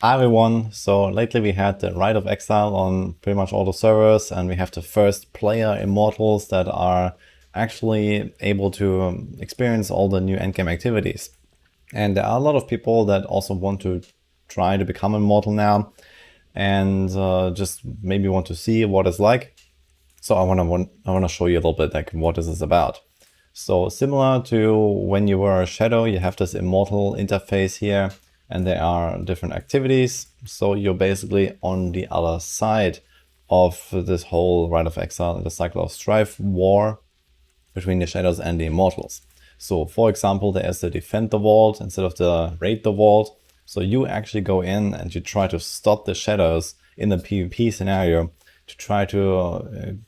Hi everyone, so lately we had the Rite of Exile on pretty much all the servers, and we have the first player Immortals that are actually able to experience all the new endgame activities. And there are a lot of people that also want to try to become Immortal now, and just maybe want to see what it's like. So I want to show you a little bit like what this is about. So similar to when you were a Shadow, you have this Immortal interface here, and there are different activities. So you're basically on the other side of this whole Rite of Exile and the Cycle of Strife war between the Shadows and the Immortals. So for example, there is the Defend the Vault instead of the Raid the Vault. So you actually go in and you try to stop the Shadows in the PvP scenario to try to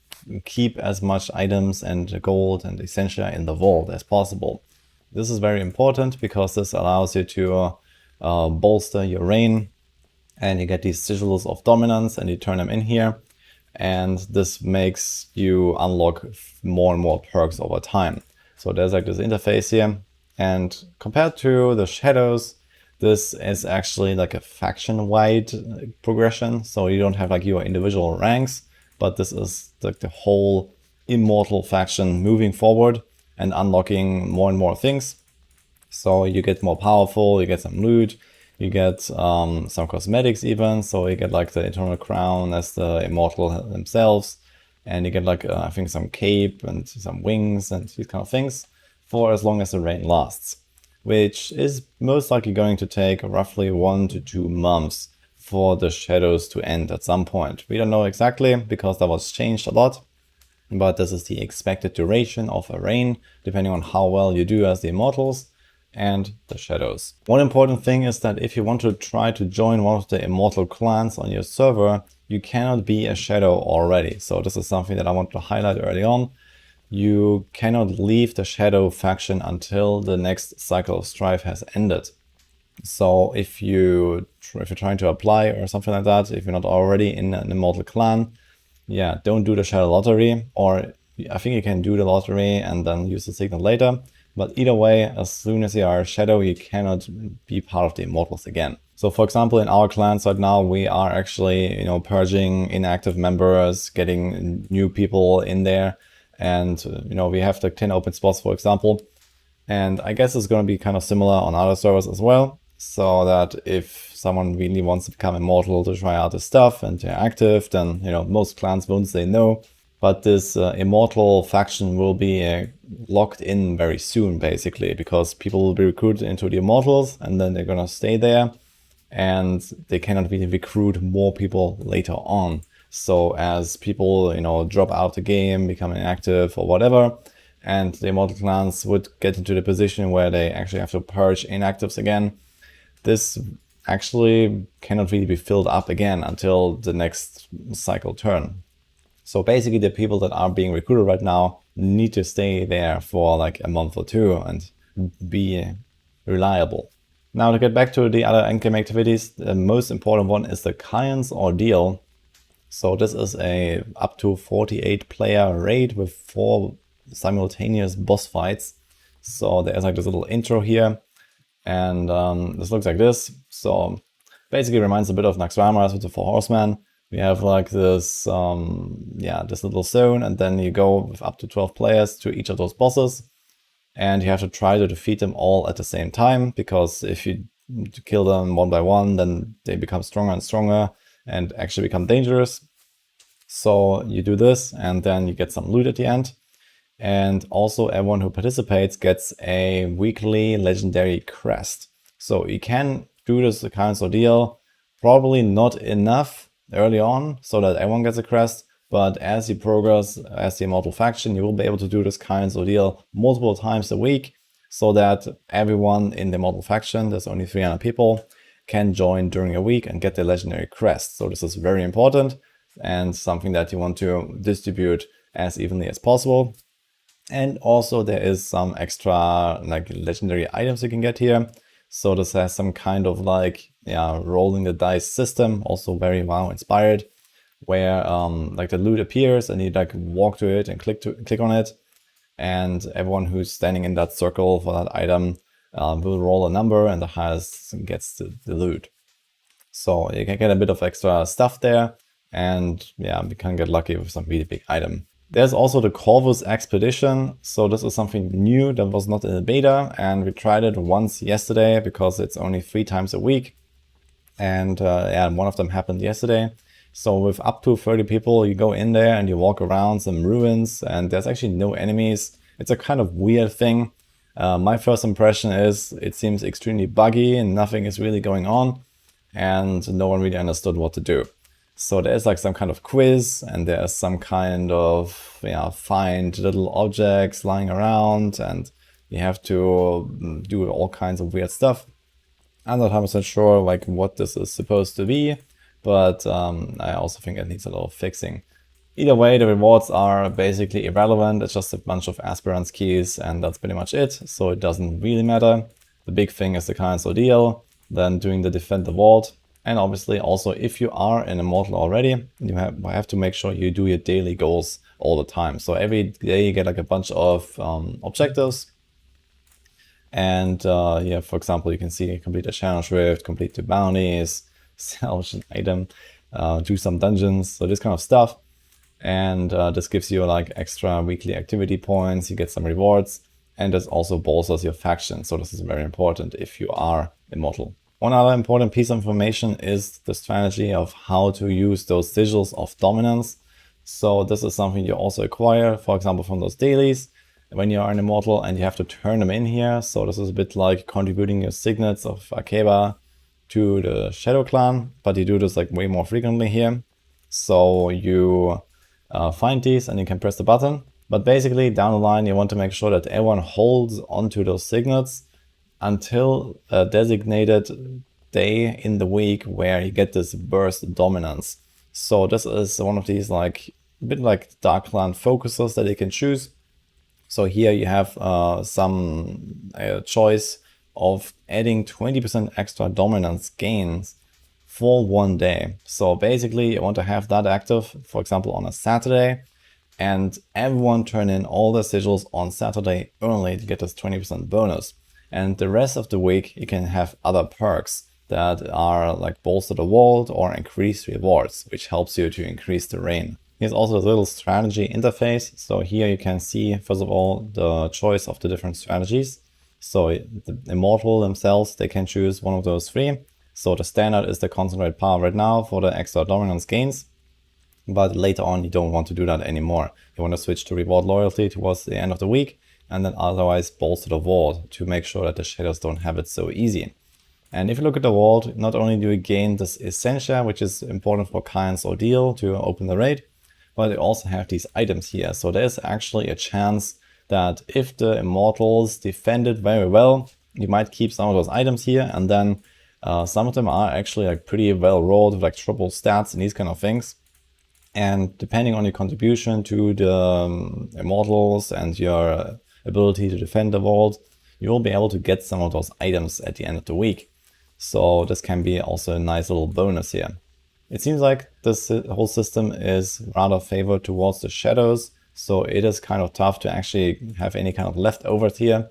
keep as much items and gold and Essentia in the vault as possible. This is very important because this allows you to bolster your reign, and you get these sigils of dominance and you turn them in here, and this makes you unlock more and more perks over time. So there's like this interface here, and compared to the Shadows, this is actually like a faction-wide progression. So you don't have like your individual ranks, but this is like the whole Immortal faction moving forward and unlocking more and more things. So you get more powerful, you get some loot, you get some cosmetics even. So you get like the Eternal Crown as the Immortal themselves, and you get like I think some cape and some wings and these kind of things for as long as the reign lasts, which is most likely going to take roughly 1 to 2 months for the Shadows to end at some point. We don't know exactly because that was changed a lot, but this is the expected duration of a reign, depending on how well you do as the Immortals and the Shadows. One important thing is that if you want to try to join one of the Immortal clans on your server, you cannot be a Shadow already. So this is something that I want to highlight early on. You cannot leave the Shadow faction until the next Cycle of Strife has ended. So if you're trying to apply or something like that, if you're not already in an Immortal clan, yeah, don't do the Shadow lottery, or I think you can do the lottery and then use the signal later. But either way, as soon as you are a Shadow, you cannot be part of the Immortals again. So for example, in our clans right now, we are actually, purging inactive members, getting new people in there. And, we have like 10 open spots, for example. And I guess it's going to be kind of similar on other servers as well. So that if someone really wants to become Immortal to try out this stuff and they're active, then, most clans won't say no. But this Immortal faction will be locked in very soon, basically, because people will be recruited into the Immortals and then they're going to stay there. And they cannot really recruit more people later on. So as people, drop out the game, become inactive or whatever, and the Immortal clans would get into the position where they actually have to purge inactives again, this actually cannot really be filled up again until the next cycle turn. So basically the people that are being recruited right now need to stay there for like a month or two and be reliable. Now to get back to the other endgame activities, the most important one is the Kion's Ordeal. So this is a up to 48 player raid with 4 simultaneous boss fights. So there's like this little intro here, and this looks like this. So basically reminds a bit of Naxxramas with the 4 horsemen. We have like this, this little zone, and then you go with up to 12 players to each of those bosses, and you have to try to defeat them all at the same time, because if you kill them one by one, then they become stronger and stronger and actually become dangerous. So you do this, and then you get some loot at the end. And also everyone who participates gets a weekly legendary crest. So you can do this Kion's Ordeal, probably not enough early on so that everyone gets a crest, but as you progress as the Immortal faction, you will be able to do this Kion's Ordeal multiple times a week, so that everyone in the Immortal faction, there's only 300 people, can join during a week and get the legendary crest. So this is very important and something that you want to distribute as evenly as possible. And also there is some extra like legendary items you can get here. So this has some kind of like rolling the dice system, also very WoW inspired, where like the loot appears and you like walk to it and click on it, and everyone who's standing in that circle for that item will roll a number, and the highest gets the loot. So you can get a bit of extra stuff there, and yeah, we can get lucky with some really big item. There's also the Corvus Expedition. So this is something new that was not in the beta, and we tried it once yesterday because it's only 3 times a week. And yeah, one of them happened yesterday. So with up to 30 people, you go in there and you walk around some ruins, and there's actually no enemies. It's a kind of weird thing. My first impression is it seems extremely buggy and nothing is really going on, and no one really understood what to do. So there's like some kind of quiz, and there's some kind of find little objects lying around, and you have to do all kinds of weird stuff. I'm not 100% sure like what this is supposed to be, but I also think it needs a lot of fixing. Either way, the rewards are basically irrelevant. It's just a bunch of aspirants keys, and that's pretty much it. So it doesn't really matter. The big thing is the Kion's Ordeal, then doing the Defend the Vault. And obviously also if you are an Immortal already, you have to make sure you do your daily goals all the time. So every day you get like a bunch of objectives. And yeah, for example, you can see complete a challenge rift, complete 2 bounties, salvage an item, do some dungeons, so this kind of stuff. And this gives you like extra weekly activity points, you get some rewards, and this also bolsters your faction. So this is very important if you are Immortal. One other important piece of information is the strategy of how to use those sigils of dominance. So this is something you also acquire, for example, from those dailies when you are an Immortal, and you have to turn them in here. So this is a bit like contributing your signets of Akeba to the Shadow Clan, but you do this like way more frequently here. So you find these and you can press the button. But basically down the line, you want to make sure that everyone holds onto those signets until a designated day in the week where you get this burst dominance. So this is one of these like a bit like Dark Clan focuses that you can choose. So here you have some choice of adding 20% extra dominance gains for 1 day. So basically you want to have that active, for example, on a Saturday, and everyone turn in all the sigils on Saturday only to get this 20% bonus. And the rest of the week you can have other perks that are like bolster the vault or increase rewards, which helps you to increase the reign. Here's also a little strategy interface. So here you can see, first of all, the choice of the different strategies. So the Immortal themselves, they can choose one of those 3. So the standard is the concentrate power right now for the extra dominance gains. But later on, you don't want to do that anymore. You want to switch to reward loyalty towards the end of the week, and then otherwise bolster the vault to make sure that the shadows don't have it so easy. And if you look at the vault, not only do you gain this Essentia, which is important for Kion's Ordeal to open the raid, but you also have these items here. So there's actually a chance that if the Immortals defend it very well, you might keep some of those items here, and then some of them are actually like pretty well rolled with like triple stats and these kind of things. And depending on your contribution to the Immortals and your ability to defend the vault, you will be able to get some of those items at the end of the week. So this can be also a nice little bonus here. It seems like this whole system is rather favored towards the shadows, so it is kind of tough to actually have any kind of leftovers here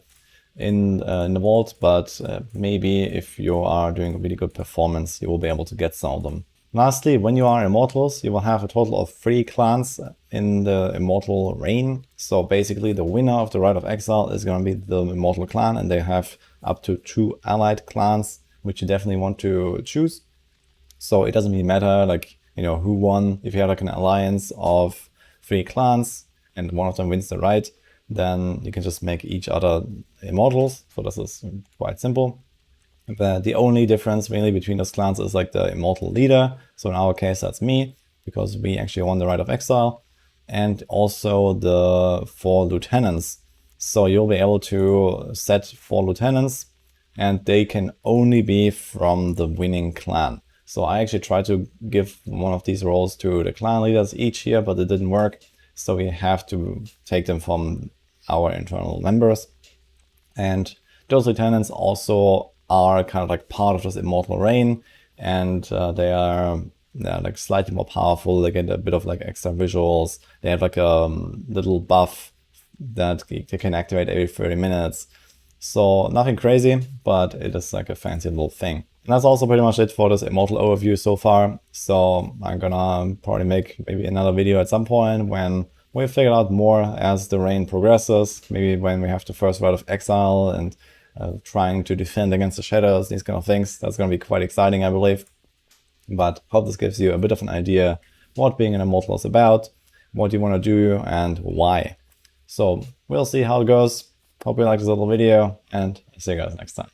in the vault, but maybe if you are doing a really good performance, you will be able to get some of them. Lastly, when you are Immortals, you will have a total of 3 clans in the Immortal reign. So basically the winner of the Rite of Exile is going to be the Immortal clan, and they have up to 2 allied clans, which you definitely want to choose. So it doesn't really matter like, who won. If you have like an alliance of 3 clans and one of them wins the rite, then you can just make each other Immortals. So this is quite simple. But the only difference really between those clans is like the Immortal leader. So in our case, that's me, because we actually won the Rite of Exile. And also the 4 lieutenants. So you'll be able to set 4 lieutenants, and they can only be from the winning clan. So I actually tried to give one of these roles to the clan leaders each year, but it didn't work. So we have to take them from our internal members. And those lieutenants also are kind of like part of this Immortal reign, and they're like slightly more powerful. They get a bit of like extra visuals. They have like a little buff that they can activate every 30 minutes. So nothing crazy, but it is like a fancy little thing. And that's also pretty much it for this Immortal overview so far. So I'm gonna probably make maybe another video at some point when we've figured out more as the reign progresses. Maybe when we have the first Rite of Exile and trying to defend against the shadows, these kind of things. That's gonna be quite exciting, I believe. But hope this gives you a bit of an idea what being an Immortal is about, what you want to do, and why. So we'll see how it goes. Hope you liked this little video, and see you guys next time.